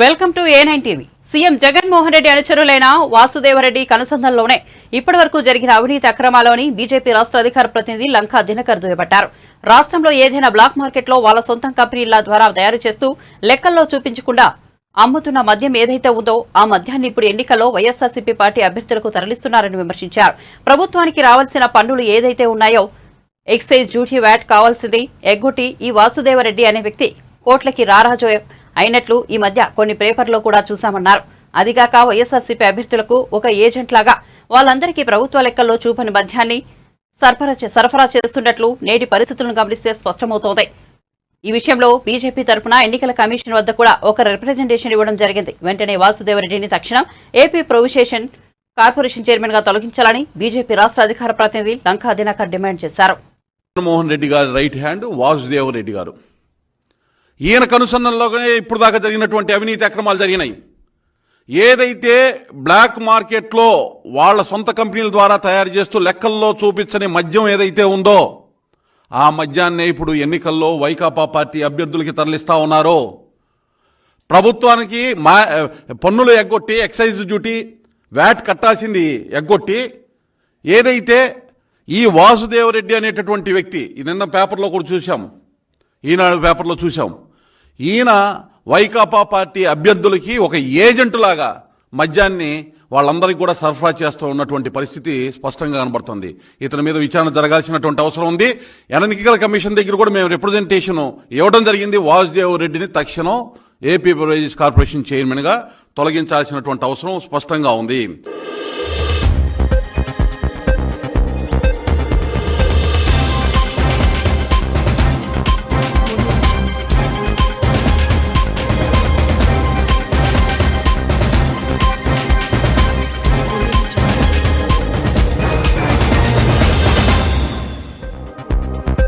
Welcome to A9 TV. CM Jaganmohan Reddy అనుచరులైన వాసుదేవరెడ్డి కనుసంధానంలోనే ఇప్పటివరకు జరిగిన అవినీతి అక్రమాలని బీజేపీ రాష్ట్ర అధికార ప్రతినిధి లంకా దినకర్ దుయ్యబట్టారు. రాష్ట్రంలో ఏదైనా బ్లాక్ మార్కెట్లో వాళ్ళ సొంత కంపెనీల ద్వారా తయారు చేస్తూ లెక్కల్లో చూపించకుండా అమ్ముతున్న మద్యం ఏదైతే ఉందో ఆ మద్యాన్ని ఇప్పుడు ఎన్నికల్లో వైఎస్ఆర్సీపీ పార్టీ అభ్యర్థులకు తరలిస్తున్నారని విమర్శించారు. ప్రభుత్వానికి రావాల్సిన పన్నులు ఏదైతే ఉన్నాయో ఎక్సైజ్ డ్యూటీ వ్యాట్ కావాల్సింది ఎగ్గొట్టి ఈ వాసుదేవరెడ్డి అనే వ్యక్తి కోట్లకి రారాజు అయినట్లు ఈ మధ్య కొన్ని పేపర్లో కూడా చూశామన్నారు. అదిగాక వైఎస్ఆర్సీపీ అభ్యర్థులకు ఒక ఏజెంట్ లాగా వాళ్ళందరికీ ప్రభుత్వ లెక్కల్లో చూపని మద్యాన్ని సరఫరా చేస్తున్నట్లు నేటి పరిస్థితులను గమనిస్తే స్పష్టమవుతోంది. ఈ విషయంలో బీజేపీ తరఫున ఎన్నికల కమిషన్ వద్ద కూడా ఒక రిప్రజెంటేషన్ ఇవ్వడం జరిగింది. వెంటనే వాసుదేవరెడ్డిని తక్షణం ఏపీ ప్రొవిషన్ కార్పొరేషన్ చైర్మన్ గా తొలగించాలని బీజేపీ రాష్ట్ర అధికార ప్రతినిధి లంకా దినకర్ డిమాండ్ చేశారు. జగన్మోహన్ రెడ్డి గారి రైట్ హ్యాండ్ వాసుదేవరెడ్డి గారు. ఈయన కనుసన్నల్లోనే ఇప్పుడు దాకా జరిగినటువంటి అవినీతి అక్రమాలు జరిగినాయి. ఏదైతే బ్లాక్ మార్కెట్లో వాళ్ళ సొంత కంపెనీల ద్వారా తయారు చేస్తూ లెక్కల్లో చూపించని మద్యం ఏదైతే ఉందో ఆ మద్యాన్నే ఇప్పుడు ఎన్నికల్లో వైకాపా పార్టీ అభ్యర్థులకి తరలిస్తా ఉన్నారో, ప్రభుత్వానికి పన్నులు ఎగ్గొట్టి ఎక్సైజ్ డ్యూటీ వ్యాట్ కట్టాల్సింది ఎగ్గొట్టి ఏదైతే ఈ వాసుదేవరెడ్డి అనేటటువంటి వ్యక్తి నిన్న పేపర్లో కూడా చూసాం, ఈనాడు పేపర్లో చూసాం, ఈయన వైకాపా పార్టీ అభ్యర్థులకి ఒక ఏజెంట్ లాగా మద్యాన్ని వాళ్ళందరికీ కూడా సరఫరా చేస్తూ ఉన్నటువంటి పరిస్థితి స్పష్టంగా కనబడుతుంది. ఇతని మీద విచారణ జరగాల్సినటువంటి అవసరం ఉంది. ఎన్నికల కమిషన్ దగ్గర కూడా మేము రిప్రజెంటేషన్ ఇవ్వడం జరిగింది. వాసుదేవరెడ్డిని తక్షణం ఏపీ ప్రొవిషన్ కార్పొరేషన్ చైర్మన్ గా తొలగించాల్సినటువంటి అవసరం స్పష్టంగా ఉంది.